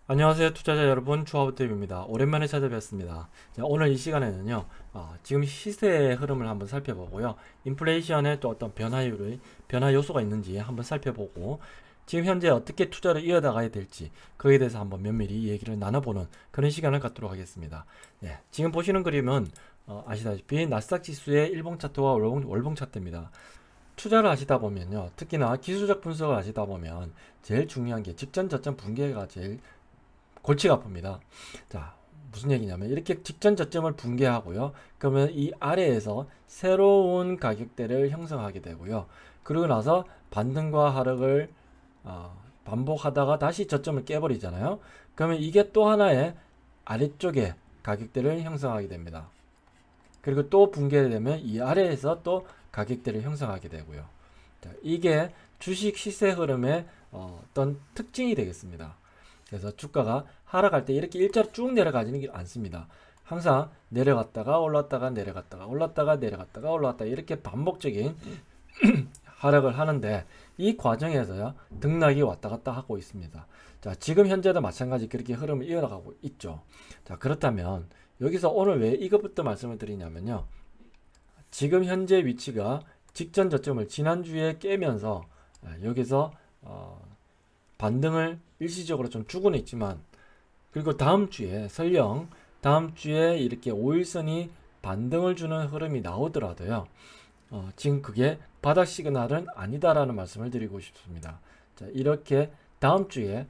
안녕하세요 투자자 여러분, 주화부터입니다. 오랜만에 찾아뵙습니다. 자, 오늘 이 시간에는요, 지금 시세의 흐름을 한번 살펴보고요, 인플레이션의 또 어떤 변화 요소가 있는지 한번 살펴보고, 지금 현재 어떻게 투자를 이어나가야 될지 거기에 대해서 한번 면밀히 얘기를 나눠보는 그런 시간을 갖도록 하겠습니다. 네, 지금 보시는 그림은 아시다시피 나스닥 지수의 일봉 차트와 월봉 차트입니다. 투자를 하시다 보면요, 특히나 기술적 분석을 하시다 보면 제일 중요한 게 직전 저점 붕괴가 제일 골치가 아픕니다. 자, 무슨 얘기냐면 이렇게 직전 저점을 붕괴하고요. 그러면 이 아래에서 새로운 가격대를 형성하게 되고요. 그러고 나서 반등과 하락을 반복하다가 다시 저점을 깨버리잖아요. 그러면 이게 또 하나의 아래쪽에 가격대를 형성하게 됩니다. 그리고 또 붕괴되면 이 아래에서 또 가격대를 형성하게 되고요. 자, 이게 주식 시세 흐름의 어떤 특징이 되겠습니다. 그래서 주가가 하락할 때 이렇게 일자로 쭉 내려가지는 게 않습니다. 항상 내려갔다가 올랐다가 내려갔다가 올랐다가 내려갔다가 올랐다가 이렇게 반복적인 하락을 하는데, 이 과정에서요 등락이 왔다 갔다 하고 있습니다. 자, 지금 현재도 마찬가지 그렇게 흐름을 이어나가고 있죠. 자, 그렇다면 여기서 오늘 왜 이것부터 말씀을 드리냐면요, 지금 현재 위치가 직전 저점을 지난주에 깨면서 여기서 반등을 일시적으로 좀 주고는 있지만, 그리고 다음 주에 설령 다음 주에 이렇게 5일선이 반등을 주는 흐름이 나오더라도요, 지금 그게 바닥 시그널은 아니다라는 말씀을 드리고 싶습니다. 자, 이렇게 다음 주에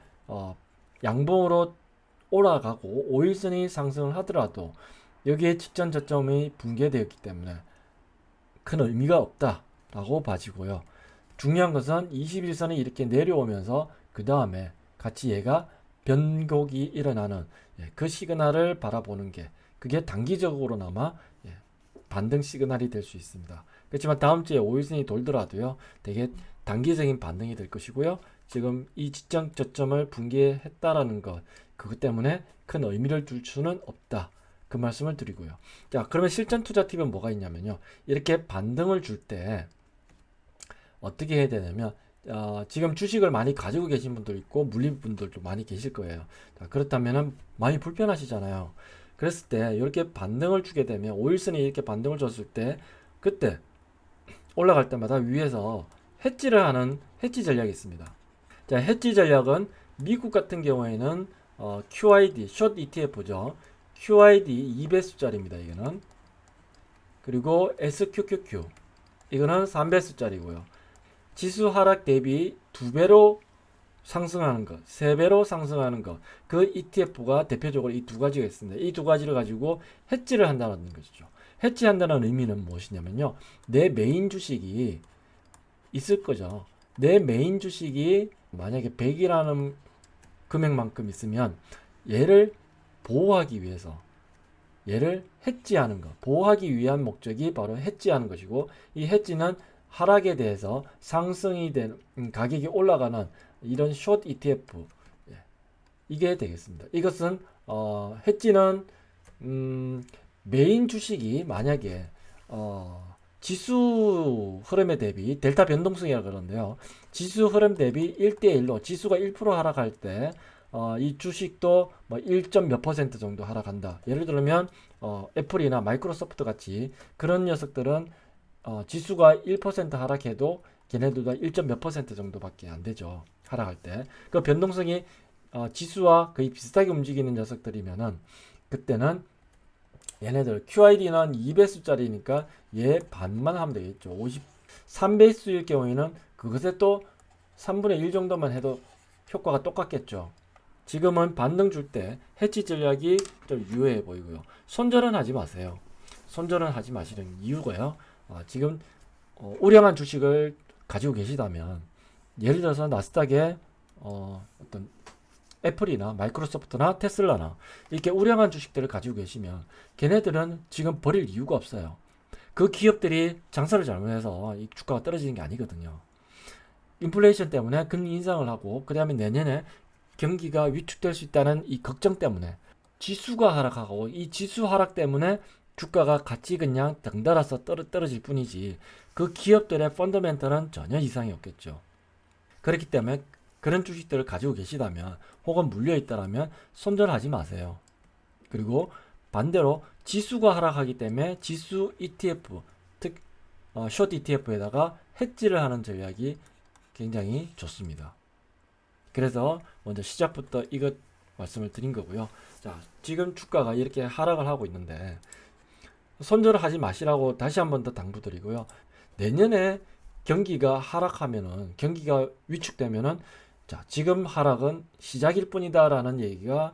양봉으로 올라가고 5일선이 상승을 하더라도 여기에 직전 저점이 붕괴되었기 때문에 큰 의미가 없다라고 봐지고요. 중요한 것은 21선이 이렇게 내려오면서 그 다음에 같이 얘가 변곡이 일어나는 그 시그널을 바라보는 게, 그게 단기적으로나마 반등 시그널이 될 수 있습니다. 그렇지만 다음 주에 5일선이 돌더라도요, 되게 단기적인 반등이 될 것이고요. 지금 이 지정 저점을 붕괴했다라는 것, 그것 때문에 큰 의미를 둘 수는 없다, 그 말씀을 드리고요. 자, 그러면 실전 투자 팁은 뭐가 있냐면요, 이렇게 반등을 줄 때 어떻게 해야 되냐면, 지금 주식을 많이 가지고 계신 분들 있고 물린 분들도 많이 계실 거예요. 자, 그렇다면 많이 불편하시잖아요. 그랬을 때 이렇게 반등을 주게 되면, 5일선이 이렇게 반등을 줬을 때 그때 올라갈 때마다 위에서 해지를 하는 해지 전략이 있습니다. 자, 해지 전략은 미국 같은 경우에는 QID, 숏 ETF죠. QID 2배수짜리입니다. 이거는. 그리고 SQQQ, 이거는 3배수짜리고요. 지수 하락 대비 2배로 상승하는 것, 3배로 상승하는 것, 그 ETF가 대표적으로 이 두 가지가 있습니다. 이 두 가지를 가지고 해지를 한다는 것이죠. 해지한다는 의미는 무엇이냐면요, 내 메인 주식이 있을 거죠. 내 메인 주식이 만약에 100이라는 금액만큼 있으면 얘를 보호하기 위해서, 얘를 해지하는 것, 보호하기 위한 목적이 바로 해지하는 것이고, 이 해지는 하락에 대해서 상승이 된 가격이 올라가는 이런 숏 ETF, 이게 되겠습니다. 이것은 해지는 메인 주식이 만약에 지수 흐름에 대비 델타 변동성이라 그러는데요, 지수 흐름 대비 1대1로 지수가 1% 하락할 때 이 주식도 뭐 1점 몇 퍼센트 정도 하락한다. 예를 들면 애플이나 마이크로소프트 같이 그런 녀석들은 지수가 1% 하락해도 걔네들도 1점 몇 퍼센트 정도밖에 안 되죠. 하락할 때. 그 변동성이 지수와 거의 비슷하게 움직이는 녀석들이면은, 그때는 얘네들 QID는 2배수짜리니까 얘 반만 하면 되겠죠. 53배수일 경우에는 그것에 또 3분의 1 정도만 해도 효과가 똑같겠죠. 지금은 반등 줄 때 해치 전략이 좀 유효해 보이고요. 손절은 하지 마세요. 손절은 하지 마시는 이유가요, 지금 우량한 주식을 가지고 계시다면, 예를 들어서 나스닥에 어떤 애플이나 마이크로소프트나 테슬라나 이렇게 우량한 주식들을 가지고 계시면 걔네들은 지금 버릴 이유가 없어요. 그 기업들이 장사를 잘못해서 이 주가가 떨어지는 게 아니거든요. 인플레이션 때문에 금리 인상을 하고, 그 다음에 내년에 경기가 위축될 수 있다는 이 걱정 때문에 지수가 하락하고, 이 지수 하락 때문에 주가가 같이 그냥 덩달아서 떨어질 뿐이지, 그 기업들의 펀더멘털은 전혀 이상이 없겠죠. 그렇기 때문에 그런 주식들을 가지고 계시다면 혹은 물려 있다라면 손절하지 마세요. 그리고 반대로 지수가 하락하기 때문에 지수 ETF, 숏 ETF에다가 해지를 하는 전략이 굉장히 좋습니다. 그래서 먼저 시작부터 이것 말씀을 드린 거고요. 자, 지금 주가가 이렇게 하락을 하고 있는데 손절을 하지 마시라고 다시 한 번 더 당부드리고요. 내년에 경기가 하락하면은, 경기가 위축되면은, 자, 지금 하락은 시작일 뿐이다라는 얘기가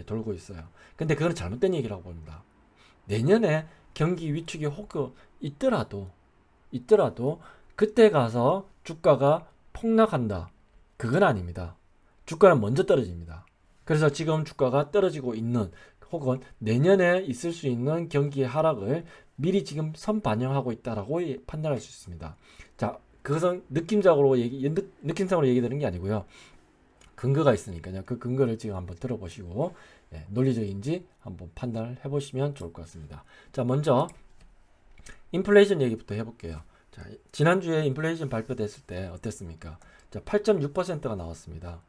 돌고 있어요. 근데 그건 잘못된 얘기라고 봅니다. 내년에 경기 위축이 혹 있더라도 그때 가서 주가가 폭락한다. 그건 아닙니다. 주가는 먼저 떨어집니다. 그래서 지금 주가가 떨어지고 있는 혹은 내년에 있을 수 있는 경기의 하락을 미리 지금 선반영하고 있다라고 판단할 수 있습니다. 자, 그것은 느낌상으로 얘기 드는 게 아니고요. 근거가 있으니까요. 그 근거를 지금 한번 들어보시고 논리적인지 한번 판단을 해보시면 좋을 것 같습니다. 자, 먼저 인플레이션 얘기부터 해볼게요. 자, 지난주에 인플레이션 발표됐을 때 어땠습니까? 자, 8.6%가 나왔습니다.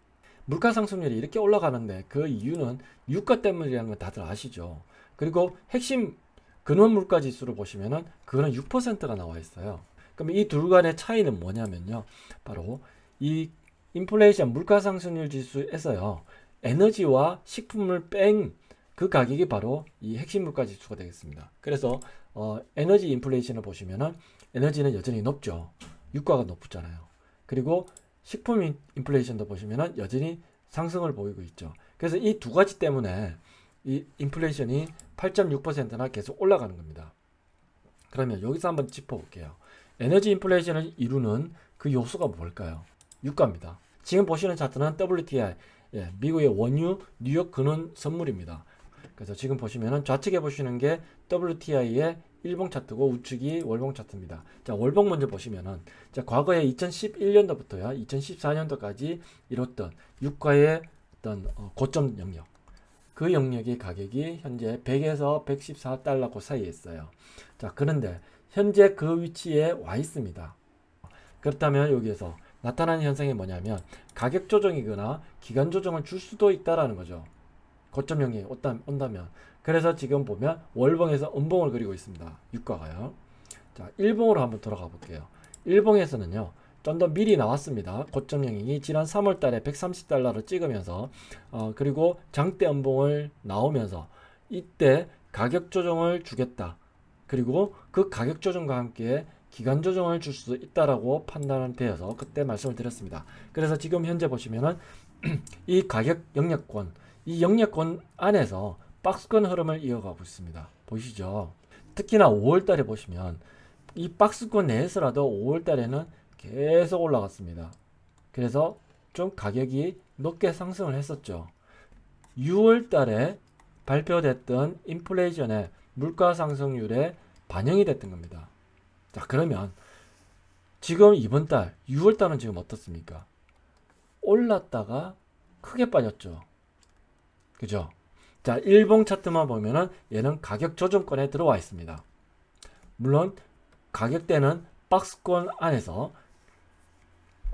물가 상승률이 이렇게 올라가는데 그 이유는 유가 때문이라는 건 다들 아시죠? 그리고 핵심 근원 물가 지수를 보시면은 그거는 6%가 나와 있어요. 그럼 이 둘 간의 차이는 뭐냐면요. 바로 이 인플레이션 물가 상승률 지수에서요. 에너지와 식품을 뺀 그 가격이 바로 이 핵심 물가 지수가 되겠습니다. 그래서 에너지 인플레이션을 보시면은 에너지는 여전히 높죠. 유가가 높잖아요. 그리고 식품 인플레이션도 보시면은 여전히 상승을 보이고 있죠. 그래서 이 두 가지 때문에 이 인플레이션이 8.6%나 계속 올라가는 겁니다. 그러면 여기서 한번 짚어볼게요. 에너지 인플레이션을 이루는 그 요소가 뭘까요? 유가입니다. 지금 보시는 차트는 WTI, 미국의 원유 뉴욕 근원 선물입니다. 그래서 지금 보시면은 좌측에 보시는 게 WTI의 일봉 차트고 우측이 월봉 차트입니다. 자, 월봉 먼저 보시면은 자, 과거에 2011년도부터야 2014년도까지 이뤘던 유가의 어떤 고점 영역, 그 영역의 가격이 현재 100에서 114달러 그 사이에 있어요. 자, 그런데 현재 그 위치에 와 있습니다. 그렇다면 여기에서 나타나는 현상이 뭐냐면 가격 조정이거나 기간 조정을 줄 수도 있다라는 거죠. 고점 영역이 온다면. 그래서 지금 보면 월봉에서 음봉을 그리고 있습니다. 유가가요. 자, 일봉으로 한번 돌아가 볼게요. 일봉에서는요. 좀 더 미리 나왔습니다. 고점 영역이 지난 3월 달에 130달러를 찍으면서 그리고 장대 음봉을 나오면서 이때 가격 조정을 주겠다. 그리고 그 가격 조정과 함께 기간 조정을 줄 수 있다라고 판단은 되어서 그때 말씀을 드렸습니다. 그래서 지금 현재 보시면은 이 가격 영역권, 이 영역권 안에서 박스권 흐름을 이어가고 있습니다. 보이시죠? 특히나 5월달에 보시면 이 박스권 내에서라도 5월달에는 계속 올라갔습니다. 그래서 좀 가격이 높게 상승을 했었죠. 6월달에 발표됐던 인플레이션의 물가 상승률에 반영이 됐던 겁니다. 자, 그러면 지금 이번 달 6월달은 지금 어떻습니까? 올랐다가 크게 빠졌죠. 그죠? 자, 일봉 차트만 보면은 얘는 가격 조정권에 들어와 있습니다. 물론 가격대는 박스권 안에서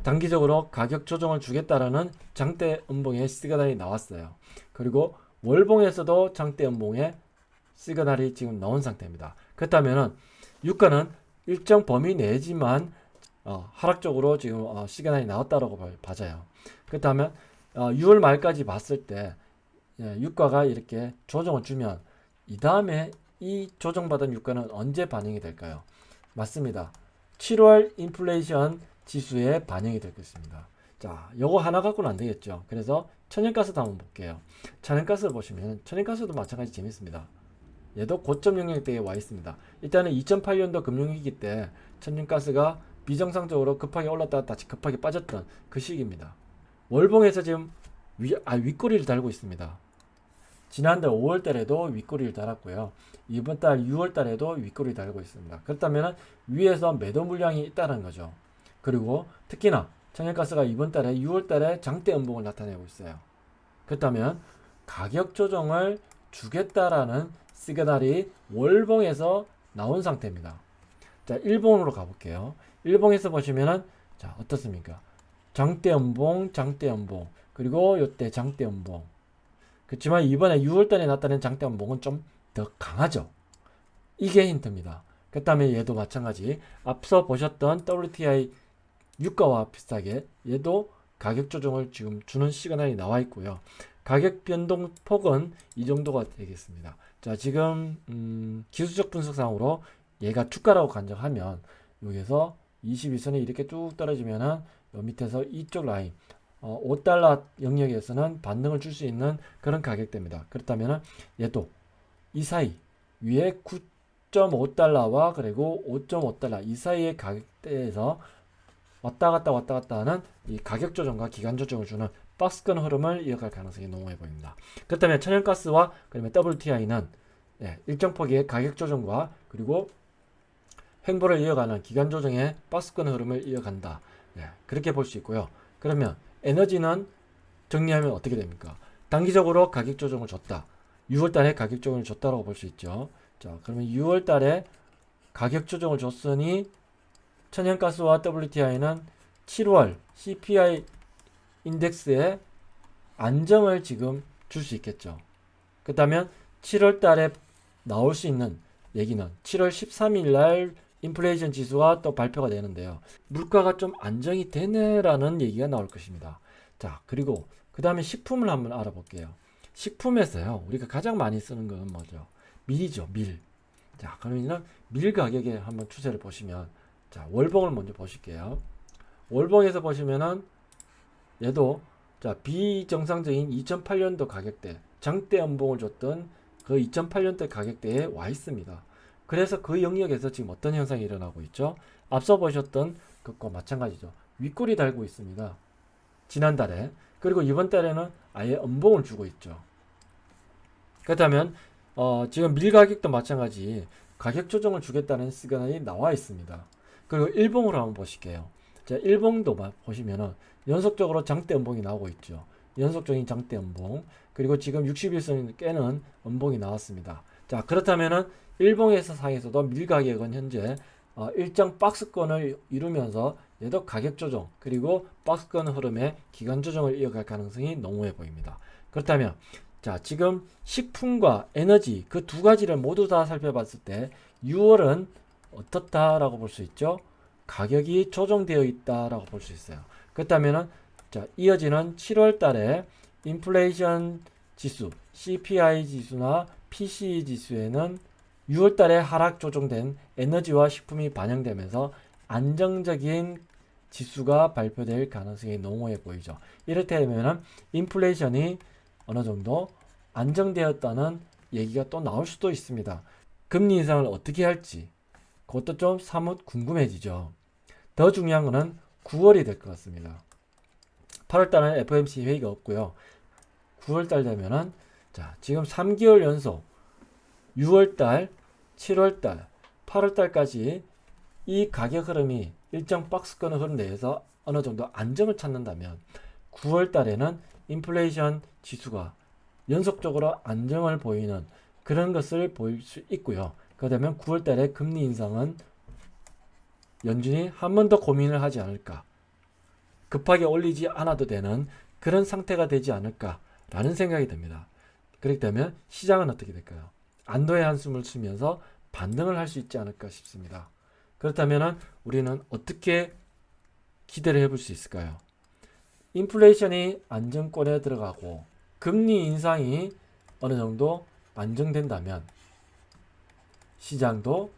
단기적으로 가격 조정을 주겠다라는 장대 음봉의 시그널이 나왔어요. 그리고 월봉에서도 장대 음봉의 시그널이 지금 나온 상태입니다. 그렇다면은 유가는 일정 범위 내지만 하락적으로 지금 시그널이 나왔다라고 봐져요. 그렇다면 6월 말까지 봤을 때 유가가 이렇게 조정을 주면 이 다음에 이 조정받은 유가는 언제 반영이 될까요? 맞습니다. 7월 인플레이션 지수에 반영이 될 것입니다. 자, 요거 하나 갖고는 안 되겠죠. 그래서 천연가스도 한번 볼게요. 천연가스를 보시면 천연가스도 마찬가지 재밌습니다. 얘도 고점 영역대에 와 있습니다. 일단은 2008년도 금융위기 때 천연가스가 비정상적으로 급하게 올랐다가 다시 급하게 빠졌던 그 시기입니다. 월봉에서 지금 윗꼬리를 달고 있습니다. 지난달 5월달에도 윗꼬리를 달았고요. 이번 달 6월달에도 윗꼬리를 달고 있습니다. 그렇다면 위에서 매도 물량이 있다는 거죠. 그리고 특히나 천연가스가 이번 달에 6월달에 장대 음봉을 나타내고 있어요. 그렇다면 가격 조정을 주겠다라는 시그널이 월봉에서 나온 상태입니다. 자, 일봉으로 가볼게요. 일봉에서 보시면은 자, 어떻습니까? 장대 연봉, 장대 연봉, 그리고 요때 장대 연봉. 그렇지만 이번에 6월달에 나타낸 장대 연봉은 좀 더 강하죠. 이게 힌트입니다. 그 다음에 얘도 마찬가지. 앞서 보셨던 WTI 유가와 비슷하게 얘도 가격 조정을 지금 주는 시그널이 나와 있고요. 가격 변동 폭은 이 정도가 되겠습니다. 자, 지금 기술적 분석상으로 얘가 주가라고 간정하면 여기서 22선이 이렇게 쭉 떨어지면은 요 밑에서 이쪽 라인 5달러 영역에서는 반등을 줄 수 있는 그런 가격대입니다. 그렇다면 얘도 이 사이 위에 9.5달러와 그리고 5.5달러 이 사이의 가격대에서 왔다 갔다 하는 이 가격 조정과 기간 조정을 주는 박스권 흐름을 이어갈 가능성이 농후해 보입니다. 그렇다면 천연가스와 그다음에 WTI는 일정 폭의 가격 조정과 그리고 횡보를 이어가는 기간 조정의 박스권 흐름을 이어간다. 그렇게 볼 수 있고요. 그러면 에너지는 정리하면 어떻게 됩니까? 단기적으로 가격 조정을 줬다. 6월달에 가격 조정을 줬다라고 볼 수 있죠. 자, 그러면 6월달에 가격 조정을 줬으니 천연가스와 WTI는 7월 CPI 인덱스에 안정을 지금 줄 수 있겠죠. 그렇다면 7월달에 나올 수 있는 얘기는 7월 13일 날 인플레이션 지수가 또 발표가 되는데요. 물가가 좀 안정이 되네라는 얘기가 나올 것입니다. 자, 그리고 그 다음에 식품을 한번 알아볼게요. 식품에서요, 우리가 가장 많이 쓰는 건 뭐죠? 밀이죠, 밀. 자, 그러면 밀 가격에 한번 추세를 보시면, 자, 월봉을 먼저 보실게요. 월봉에서 보시면은 얘도 자, 비정상적인 2008년도 가격대, 장대 연봉을 줬던 그 2008년대 가격대에 와 있습니다. 그래서 그 영역에서 지금 어떤 현상이 일어나고 있죠? 앞서 보셨던 것과 마찬가지죠. 윗골이 달고 있습니다. 지난달에. 그리고 이번 달에는 아예 음봉을 주고 있죠. 그렇다면 지금 밀 가격도 마찬가지 가격 조정을 주겠다는 시그널이 나와 있습니다. 그리고 일봉으로 한번 보실게요. 자, 일봉도 보시면은 연속적으로 장대 음봉이 나오고 있죠. 연속적인 장대 음봉. 그리고 지금 61선 깨는 음봉이 나왔습니다. 자, 그렇다면은 일봉에서 상에서도 밀 가격은 현재 일정 박스권을 이루면서 얘도 가격 조정 그리고 박스권 흐름의 기간 조정을 이어갈 가능성이 농후해 보입니다. 그렇다면 자, 지금 식품과 에너지 그 두 가지를 모두 다 살펴봤을 때 6월은 어떻다라고 볼 수 있죠? 가격이 조정되어 있다라고 볼 수 있어요. 그렇다면은 자, 이어지는 7월 달에 인플레이션 지수, CPI 지수나 PCE 지수에는 6월 달에 하락 조정된 에너지와 식품이 반영되면서 안정적인 지수가 발표될 가능성이 농후해 보이죠. 이렇다면 인플레이션이 어느 정도 안정되었다는 얘기가 또 나올 수도 있습니다. 금리 인상을 어떻게 할지 그것도 좀 사뭇 궁금해지죠. 더 중요한 것은 9월이 될 것 같습니다. 8월 달은 FOMC 회의가 없고요. 9월 달 되면은 자, 지금 3개월 연속 6월 달, 7월 달, 8월 달까지 이 가격 흐름이 일정 박스권 흐름 내에서 어느 정도 안정을 찾는다면 9월 달에는 인플레이션 지수가 연속적으로 안정을 보이는 그런 것을 보일 수 있고요. 그러면 9월 달에 금리 인상은 연준이 한 번 더 고민을 하지 않을까. 급하게 올리지 않아도 되는 그런 상태가 되지 않을까라는 생각이 듭니다. 그렇기 때문에 시장은 어떻게 될까요? 안도의 한숨을 쉬면서 반등을 할 수 있지 않을까 싶습니다. 그렇다면 우리는 어떻게 기대를 해볼 수 있을까요? 인플레이션이 안정권에 들어가고 금리 인상이 어느 정도 안정된다면 시장도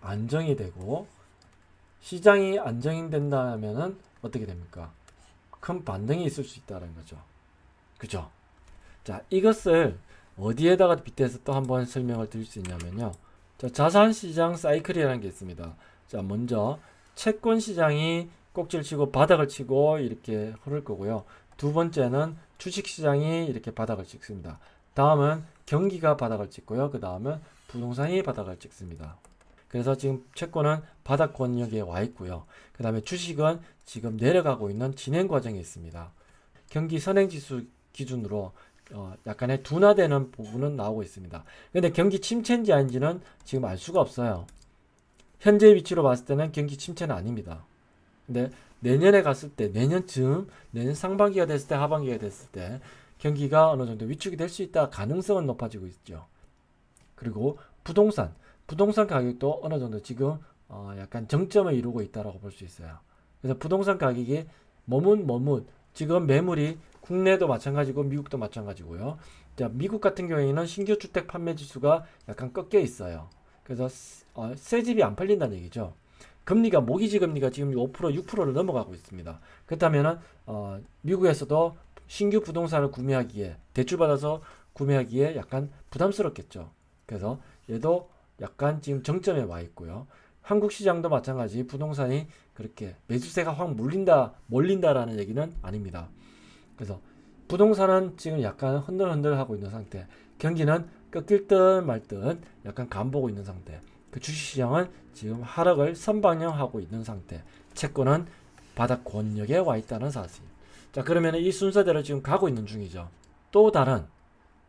안정이 되고 시장이 안정이 된다면 어떻게 됩니까? 큰 반등이 있을 수 있다는 거죠. 그죠? 자, 이것을 어디에다가 빗대서 또 한번 설명을 드릴 수 있냐면요. 자, 자산시장 사이클이라는 게 있습니다. 자, 먼저 채권 시장이 꼭지를 치고 바닥을 치고 이렇게 흐를 거고요. 두 번째는 주식시장이 이렇게 바닥을 찍습니다. 다음은 경기가 바닥을 찍고요. 그 다음은 부동산이 바닥을 찍습니다. 그래서 지금 채권은 바닥 권역에 와 있고요. 그 다음에 주식은 지금 내려가고 있는 진행 과정에 있습니다. 경기 선행지수 기준으로 약간의 둔화되는 부분은 나오고 있습니다. 근데 경기 침체인지 아닌지는 지금 알 수가 없어요. 현재 위치로 봤을 때는 경기 침체는 아닙니다. 근데 내년에 갔을 때, 내년쯤, 내년 상반기가 됐을 때, 하반기가 됐을 때 경기가 어느 정도 위축이 될 수 있다 가능성은 높아지고 있죠. 그리고 부동산 가격도 어느 정도 지금 약간 정점을 이루고 있다라고 볼 수 있어요. 그래서 부동산 가격이 머뭇 지금 매물이 국내도 마찬가지고 미국도 마찬가지고요. 자, 미국 같은 경우에는 신규 주택 판매 지수가 약간 꺾여 있어요. 그래서 새 집이 안 팔린다는 얘기죠. 금리가 모기지 금리가 지금 5% 6%를 넘어가고 있습니다. 그렇다면은 미국에서도 신규 부동산을 구매하기에 대출 받아서 구매하기에 약간 부담스럽겠죠. 그래서 얘도 약간 지금 정점에 와 있고요. 한국 시장도 마찬가지 부동산이 그렇게 매수세가 확 몰린다라는 얘기는 아닙니다. 그래서 부동산은 지금 약간 흔들흔들하고 있는 상태. 경기는 꺾일 듯 말 듯 약간 간보고 있는 상태. 그 주식시장은 지금 하락을 선방향하고 있는 상태. 채권은 바닥 권역에 와 있다는 사실. 자, 그러면 이 순서대로 지금 가고 있는 중이죠. 또 다른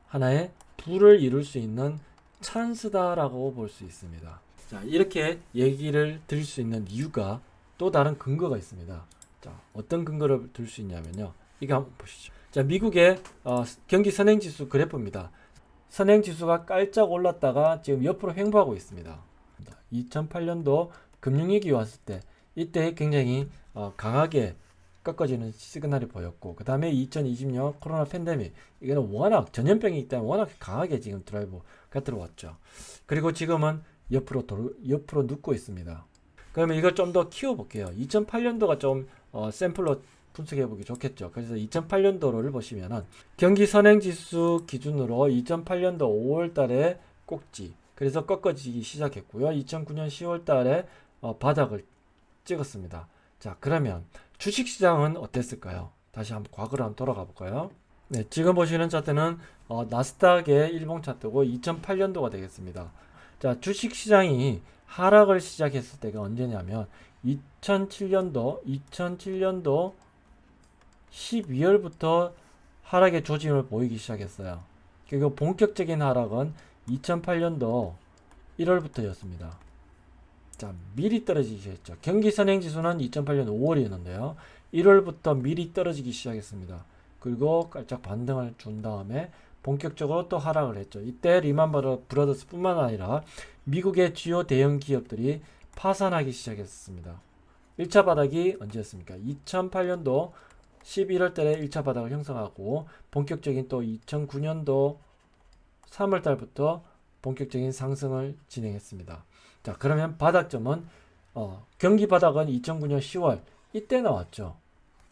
하나의 부를 이룰 수 있는 찬스다라고 볼 수 있습니다. 자, 이렇게 얘기를 드릴 수 있는 이유가 또 다른 근거가 있습니다. 자, 어떤 근거를 들 수 있냐면요. 이거 한번 보시죠. 자, 미국의 경기 선행지수 그래프입니다. 선행지수가 깔짝 올랐다가 지금 옆으로 횡보하고 있습니다. 2008년도 금융위기 왔을 때 이때 굉장히 강하게 꺾어지는 시그널이 보였고, 그 다음에 2020년 코로나 팬데믹, 이거는 워낙 전염병이기 때문에 워낙 강하게 지금 드라이브가 들어왔죠. 그리고 지금은 옆으로 눕고 있습니다. 그러면 이걸 좀 더 키워볼게요. 2008년도가 좀 샘플로 분석해보기 좋겠죠. 그래서 2008년도를 보시면은 경기 선행지수 기준으로 2008년도 5월 달에 꼭지, 그래서 꺾어지기 시작했고요. 2009년 10월 달에 바닥을 찍었습니다. 자, 그러면 주식시장은 어땠을까요? 다시 한번 과거로 한번 돌아가 볼까요? 네, 지금 보시는 차트는 나스닥의 일봉 차트고 2008년도가 되겠습니다. 자, 주식시장이 하락을 시작했을 때가 언제냐면 2007년도 12월부터 하락의 조짐을 보이기 시작했어요. 그리고 본격적인 하락은 2008년도 1월부터였습니다. 자, 미리 떨어지기 시작했죠. 경기 선행지수는 2008년 5월이었는데요. 1월부터 미리 떨어지기 시작했습니다. 그리고 깔짝 반등을 준 다음에 본격적으로 또 하락을 했죠. 이때 리만 브라더스 뿐만 아니라 미국의 주요 대형 기업들이 파산하기 시작했습니다. 1차 바닥이 언제였습니까? 2008년도 11월 달에 1차 바닥을 형성하고 본격적인 또 2009년도 3월 달부터 본격적인 상승을 진행했습니다. 자, 그러면 바닥점은 경기 바닥은 2009년 10월 이때 나왔죠.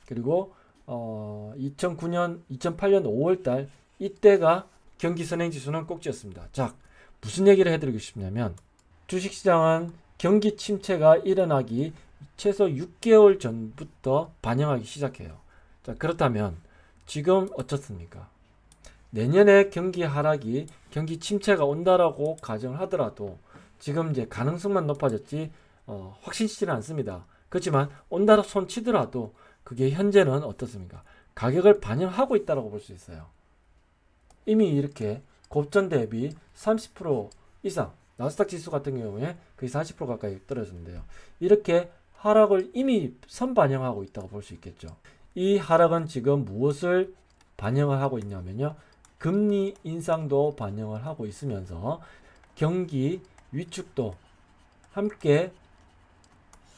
그리고 2008년 5월 달 이때가 경기 선행지수는 꼭지였습니다. 자, 무슨 얘기를 해드리고 싶냐면 주식시장은 경기 침체가 일어나기 최소 6개월 전부터 반영하기 시작해요. 자, 그렇다면 지금 어떻습니까? 내년에 경기 하락이 경기 침체가 온다라고 가정을 하더라도 지금 이제 가능성만 높아졌지 확신치지는 않습니다. 그렇지만 온다로 손치더라도 그게 현재는 어떻습니까? 가격을 반영하고 있다고 볼 수 있어요. 이미 이렇게 곱전 대비 30% 이상, 나스닥 지수 같은 경우에 거의 40% 가까이 떨어졌는데요. 이렇게 하락을 이미 선반영하고 있다고 볼 수 있겠죠. 이 하락은 지금 무엇을 반영을 하고 있냐면요. 금리 인상도 반영을 하고 있으면서 경기 위축도 함께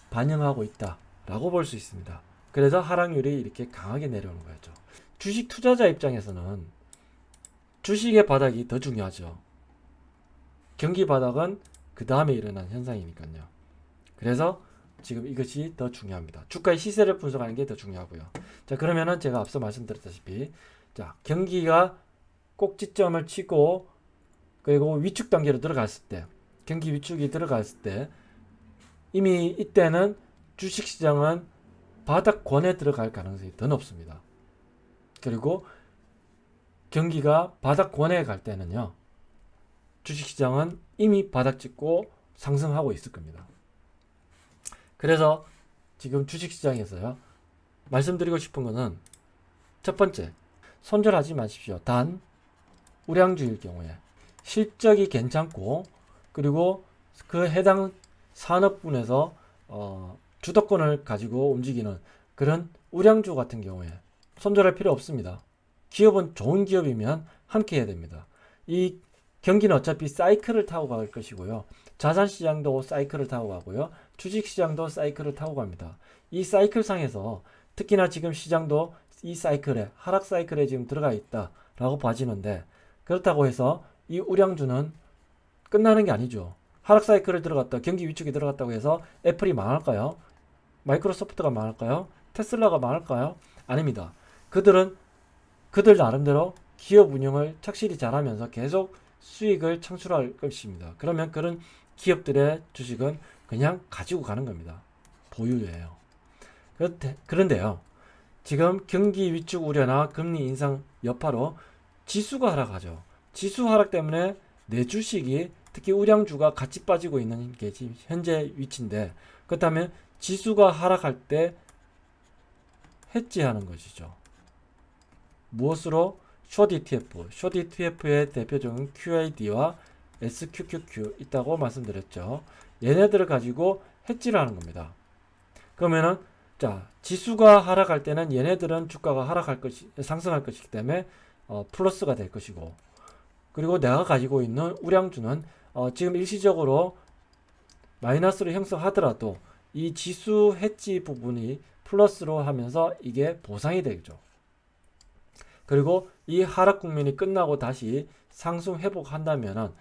반영하고 있다라고 볼 수 있습니다. 그래서 하락률이 이렇게 강하게 내려오는 거죠. 주식 투자자 입장에서는 주식의 바닥이 더 중요하죠. 경기 바닥은 그 다음에 일어난 현상이니까요. 그래서 지금 이것이 더 중요합니다. 주가의 시세를 분석하는 게 더 중요하고요. 자, 그러면은 제가 앞서 말씀드렸다시피 자, 경기가 꼭지점을 치고 그리고 위축 단계로 들어갔을 때, 경기 위축이 들어갔을 때 이미 이때는 주식시장은 바닥권에 들어갈 가능성이 더 높습니다. 그리고 경기가 바닥권에 갈 때는요, 주식시장은 이미 바닥 찍고 상승하고 있을 겁니다. 그래서 지금 주식시장에서요, 말씀드리고 싶은 거는 첫 번째, 손절하지 마십시오. 단 우량주일 경우에 실적이 괜찮고 그리고 그 해당 산업군에서 주도권을 가지고 움직이는 그런 우량주 같은 경우에 손절할 필요 없습니다. 기업은 좋은 기업이면 함께 해야 됩니다. 이 경기는 어차피 사이클을 타고 갈 것이고요. 자산시장도 사이클을 타고 가고요. 주식시장도 사이클을 타고 갑니다. 이 사이클 상에서 특히나 지금 시장도 이 사이클에 하락 사이클에 지금 들어가 있다라고 봐지는데, 그렇다고 해서 이 우량주는 끝나는 게 아니죠. 하락 사이클을 들어갔다, 경기 위축에 들어갔다고 해서 애플이 망할까요? 마이크로소프트가 망할까요? 테슬라가 망할까요? 아닙니다. 그들 나름대로 기업 운영을 착실히 잘하면서 계속 수익을 창출할 것입니다. 그러면 그런 기업들의 주식은 그냥 가지고 가는 겁니다. 보유예요. 그런데요, 지금 경기 위축 우려나 금리 인상 여파로 지수가 하락하죠. 지수 하락 때문에 내 주식이, 특히 우량주가 같이 빠지고 있는 게 지금 현재 위치인데, 그렇다면 지수가 하락할 때 해지하는 것이죠. 무엇으로? 숏 ETF. 숏 ETF의 대표적인 QID와 SQQQ 있다고 말씀드렸죠. 얘네들을 가지고 해지를 하는 겁니다. 그러면은 자, 지수가 하락할 때는 얘네들은 주가가 상승할 것이기 때문에 플러스가 될 것이고, 그리고 내가 가지고 있는 우량주는 지금 일시적으로 마이너스로 형성하더라도 이 지수 해지 부분이 플러스로 하면서 이게 보상이 되죠. 그리고 이 하락 국면이 끝나고 다시 상승 회복한다면은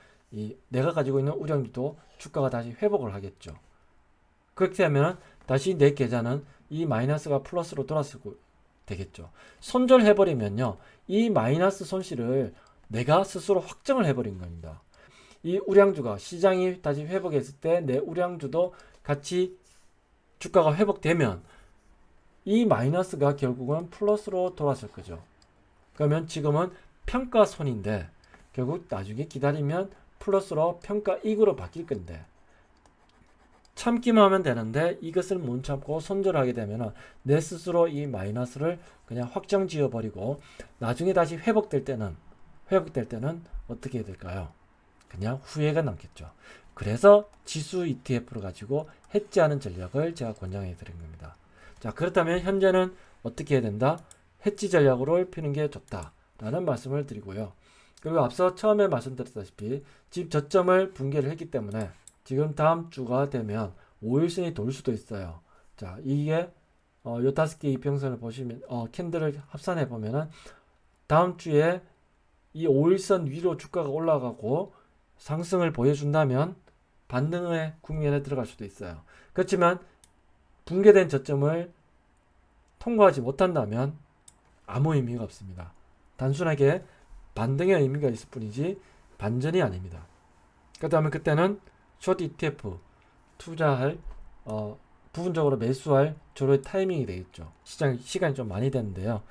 내가 가지고 있는 우량주도 주가가 다시 회복을 하겠죠. 그렇게 되면은 다시 내 계좌는 이 마이너스가 플러스로 돌아서고 되겠죠. 손절해버리면요, 이 마이너스 손실을 내가 스스로 확정을 해버린 겁니다. 이 우량주가 시장이 다시 회복했을 때 내 우량주도 같이 주가가 회복되면 이 마이너스가 결국은 플러스로 돌아설 거죠. 그러면 지금은 평가손인데 결국 나중에 기다리면 플러스로 평가이익으로 바뀔 건데, 참기만 하면 되는데 이것을 못 참고 손절하게 되면 내 스스로 이 마이너스를 그냥 확정 지어 버리고 나중에 다시 회복될 때는 어떻게 될까요? 그냥 후회가 남겠죠. 그래서 지수 ETF를 가지고 해지하는 전략을 제가 권장해 드린 겁니다. 자, 그렇다면 현재는 어떻게 해야 된다? 해지 전략으로 피는 게 좋다라는 말씀을 드리고요. 그리고 앞서 처음에 말씀드렸다시피 지금 저점을 붕괴를 했기 때문에 지금 다음 주가 되면 5일선이 돌 수도 있어요. 자, 이게 요 5개 이평선을 보시면 캔들을 합산해 보면은 다음 주에 이 5일선 위로 주가가 올라가고 상승을 보여준다면 반등의 국면에 들어갈 수도 있어요. 그렇지만 붕괴된 저점을 통과하지 못한다면 아무 의미가 없습니다. 단순하게 반등의 의미가 있을 뿐이지 반전이 아닙니다. 그렇다면 그때는 숏 ETF 투자할 부분적으로 매수할 저의 타이밍이 되겠죠. 시간이 좀 많이 됐는데요.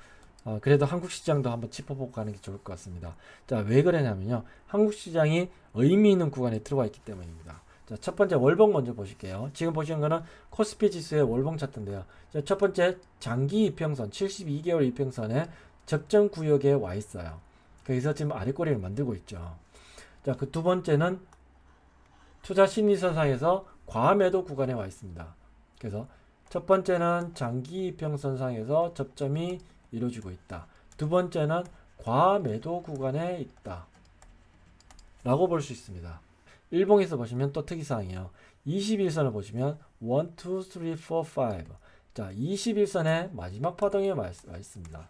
그래도 한국 시장도 한번 짚어보고 가는 게 좋을 것 같습니다. 자, 왜 그러냐면요, 한국 시장이 의미 있는 구간에 들어와 있기 때문입니다. 자, 첫 번째 월봉 먼저 보실게요. 지금 보시는 거는 코스피 지수의 월봉 차트인데요. 자, 첫 번째 장기 이평선 72개월 이평선에 적정 구역에 와 있어요. 거기서 지금 아랫꼬리를 만들고 있죠. 자, 그 두 번째는 투자 심리선상에서 과매도 구간에 와 있습니다. 그래서 첫 번째는 장기 이평선상에서 접점이 이루어지고 있다. 두 번째는 과매도 구간에 있다 라고 볼 수 있습니다. 일봉에서 보시면 또 특이사항이에요. 21선을 보시면 1, 2, 3, 4, 5. 자, 21선의 마지막 파동에 와 있습니다.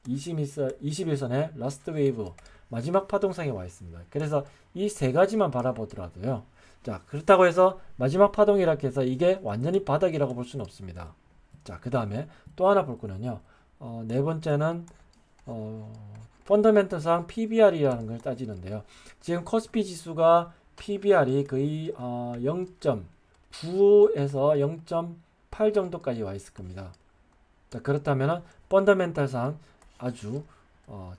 21선의 라스트 웨이브 마지막 파동상에 와 있습니다. 그래서 이 세 가지만 바라보더라도요, 자, 그렇다고 해서 마지막 파동이라고 해서 이게 완전히 바닥이라고 볼 수는 없습니다. 자, 그 다음에 또 하나 볼 거는요, 네 번째는 펀더멘털상 PBR이라는 걸 따지는데요. 지금 코스피 지수가 PBR이 거의 0.9에서 0.8 정도까지 와 있을 겁니다. 자, 그렇다면 펀더멘털상 아주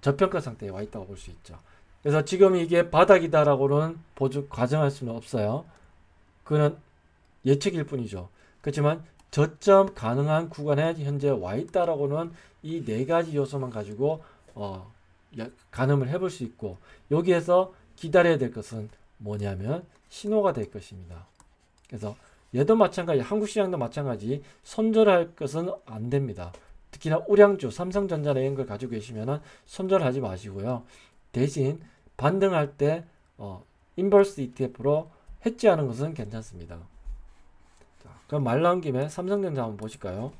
저평가 상태에 와 있다고 볼 수 있죠. 그래서 지금 이게 바닥이다라고는 가정할 수는 없어요. 그는 예측일 뿐이죠. 그렇지만 저점 가능한 구간에 현재 와 있다라고는 이 네 가지 요소만 가지고 가늠을 해볼 수 있고, 여기에서 기다려야 될 것은 뭐냐면 신호가 될 것입니다. 그래서 얘도 마찬가지, 한국 시장도 마찬가지 손절할 것은 안 됩니다. 특히나 우량주, 삼성전자나 이런 걸 가지고 계시면 손절하지 마시고요. 대신 반등할 때 인버스 ETF로 해지하는 것은 괜찮습니다. 자, 그럼 말 나온 김에 삼성전자 한번 보실까요?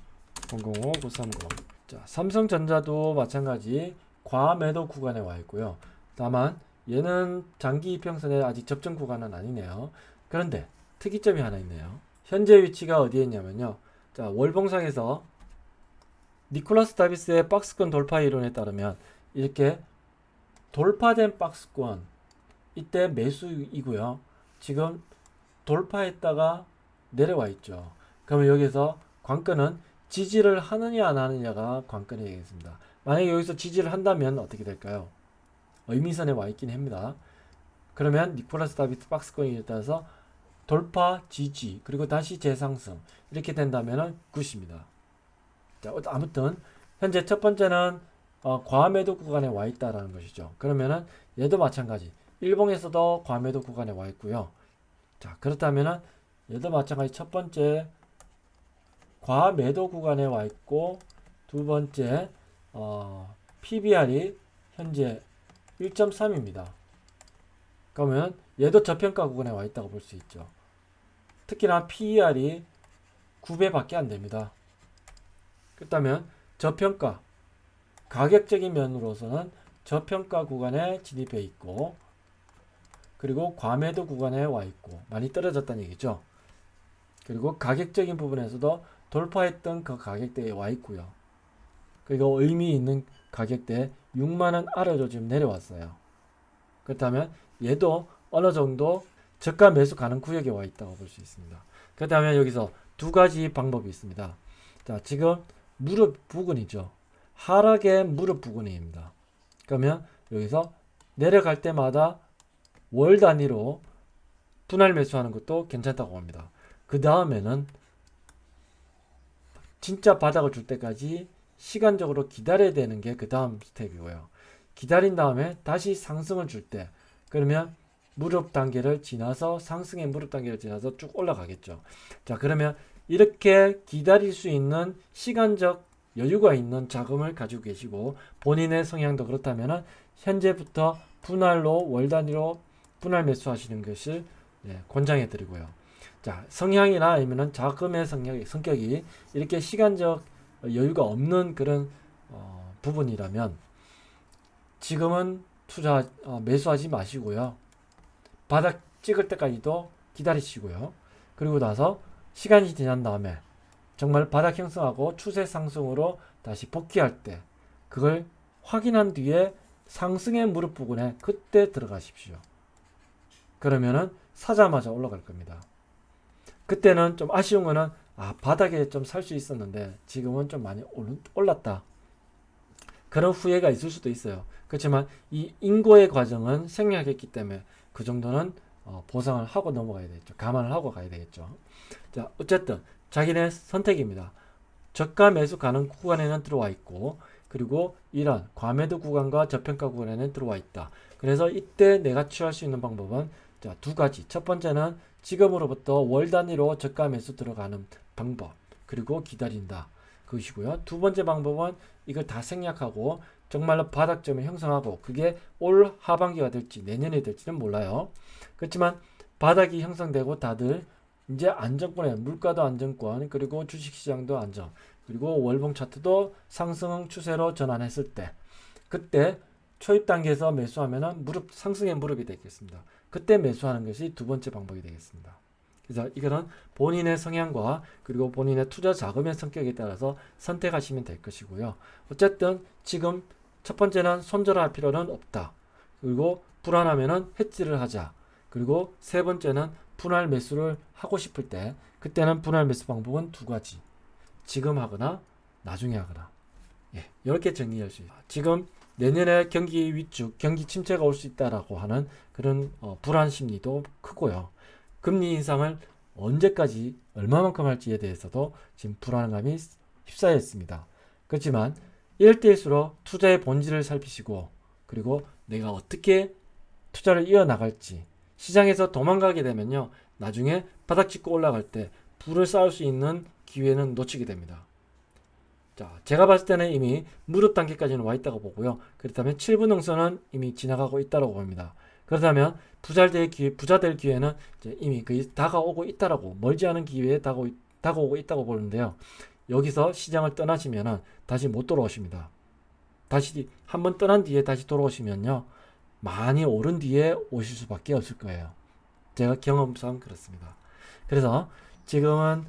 005930. 자, 삼성전자도 마찬가지 과매도 구간에 와 있고요. 다만 얘는 장기 이평선에 아직 접전 구간은 아니네요. 그런데 특이점이 하나 있네요. 현재 위치가 어디에 있냐면요. 자, 월봉상에서 니콜라스 다비스의 박스권 돌파 이론에 따르면 이렇게 돌파된 박스권 이때 매수이고요. 지금 돌파했다가 내려와 있죠. 그러면 여기서 관건은 지지를 하느냐 안 하느냐가 관건이 되겠습니다. 만약에 여기서 지지를 한다면 어떻게 될까요? 의미선에 와 있긴 합니다. 그러면 니콜라스 다비스 박스권에 따라서 돌파, 지지, 그리고 다시 재상승 이렇게 된다면 굿입니다. 자, 아무튼 현재 첫 번째는 과매도 구간에 와 있다라는 것이죠. 그러면은 얘도 마찬가지. 일봉에서도 과매도 구간에 와 있고요. 자, 그렇다면은 얘도 마찬가지 첫 번째 과매도 구간에 와 있고 두 번째 PBR이 현재 1.3입니다. 그러면 얘도 저평가 구간에 와 있다고 볼 수 있죠. 특히나 PER이 9배밖에 안 됩니다. 그렇다면 저평가 가격적인 면으로서는 저평가 구간에 진입해 있고 그리고 과매도 구간에 와 있고 많이 떨어졌다는 얘기죠. 그리고 가격적인 부분에서도 돌파했던 그 가격대에 와 있고요. 그리고 의미 있는 가격대 6만원 아래로 지금 내려왔어요. 그렇다면 얘도 어느 정도 저가 매수 가능 구역에 와 있다고 볼 수 있습니다. 그렇다면 여기서 두 가지 방법이 있습니다. 자, 지금 무릎 부근이죠. 하락의 무릎 부근입니다. 그러면 여기서 내려갈 때마다 월 단위로 분할 매수하는 것도 괜찮다고 봅니다. 그 다음에는 진짜 바닥을 줄 때까지 시간적으로 기다려야 되는 게 그 다음 스텝이고요. 기다린 다음에 다시 상승을 줄 때 그러면 무릎 단계를 지나서 상승의 무릎 단계를 지나서 쭉 올라가겠죠. 자, 그러면 이렇게 기다릴 수 있는 시간적 여유가 있는 자금을 가지고 계시고 본인의 성향도 그렇다면 현재부터 분할로 월 단위로 분할 매수하시는 것을 권장해 드리고요. 자, 성향이나 아니면 자금의 성격이 이렇게 시간적 여유가 없는 그런 부분이라면 지금은 매수하지 마시고요. 바닥 찍을 때까지도 기다리시고요. 그리고 나서 시간이 지난 다음에 정말 바닥 형성하고 추세 상승으로 다시 복귀할 때 그걸 확인한 뒤에 상승의 무릎 부근에 그때 들어가십시오. 그러면은 사자마자 올라갈 겁니다. 그때는 좀 아쉬운 거는 바닥에 좀 살 수 있었는데 지금은 좀 많이 올랐다. 그런 후회가 있을 수도 있어요. 그렇지만 이 인고의 과정은 생략했기 때문에 그 정도는 보상을 하고 넘어가야 되겠죠. 감안을 하고 가야 되겠죠. 자, 어쨌든 자기네 선택입니다. 저가 매수 가능 구간에는 들어와 있고 그리고 이런 과매도 구간과 저평가 구간에는 들어와 있다. 그래서 이때 내가 취할 수 있는 방법은 자, 두 가지. 첫 번째는 지금으로부터 월 단위로 저가 매수 들어가는 방법 그리고 기다린다. 그것이고요. 두 번째 방법은 이걸 다 생략하고 정말로 바닥점을 형성하고 그게 올 하반기가 될지 내년이 될지는 몰라요. 그렇지만 바닥이 형성되고 다들 이제 안정권에 물가도 안정권 그리고 주식시장도 안정 그리고 월봉 차트도 상승 추세로 전환했을 때 그때 초입 단계에서 매수하면은 상승의 무릎이 되겠습니다. 그때 매수하는 것이 두 번째 방법이 되겠습니다. 그래서 이거는 본인의 성향과 그리고 본인의 투자 자금의 성격에 따라서 선택하시면 될 것이고요. 어쨌든 지금 첫 번째는 손절할 필요는 없다. 그리고 불안하면은 해지를 하자. 그리고 세 번째는 분할 매수를 하고 싶을 때 그때는 분할 매수 방법은 두 가지. 지금 하거나 나중에 하거나. 이렇게 정리할 수 있어요. 지금 내년에 경기 위축, 경기 침체가 올 수 있다라고 하는 그런 불안 심리도 크고요. 금리 인상을 언제까지 얼마만큼 할지에 대해서도 지금 불안감이 휩싸여 있습니다. 그렇지만 이럴 때일수록 투자의 본질을 살피시고 그리고 내가 어떻게 투자를 이어나갈지 시장에서 도망가게 되면요. 나중에 바닥 짚고 올라갈 때 부를 쌓을 수 있는 기회는 놓치게 됩니다. 자, 제가 봤을 때는 이미 무릎 단계까지는 와 있다고 보고요. 그렇다면 7분 능선은 이미 지나가고 있다고 봅니다. 그렇다면 부자 될 기회는 이제 이미 거의 다가오고 있다라고, 멀지 않은 기회에 다가오고 있다고 보는데요. 여기서 시장을 떠나시면은 다시 못 돌아오십니다. 다시 한번 떠난 뒤에 다시 돌아오시면요, 많이 오른 뒤에 오실 수밖에 없을 거예요. 제가 경험상 그렇습니다. 그래서 지금은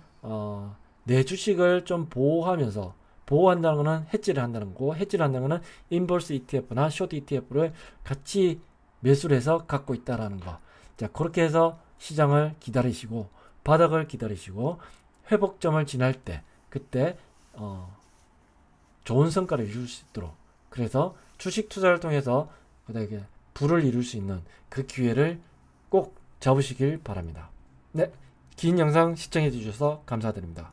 내 주식을 좀 보호한다는 것은 해지를 한다는 거고, 해지를 한다는 것은 인버스 ETF나 숏 ETF를 같이 매수를 해서 갖고 있다라는 거. 자, 그렇게 해서 시장을 기다리시고, 바닥을 기다리시고, 회복점을 지날 때, 그때 좋은 성과를 이룰 수 있도록, 그래서 주식 투자를 통해서 그다음에 부를 이룰 수 있는 그 기회를 꼭 잡으시길 바랍니다. 네, 긴 영상 시청해 주셔서 감사드립니다.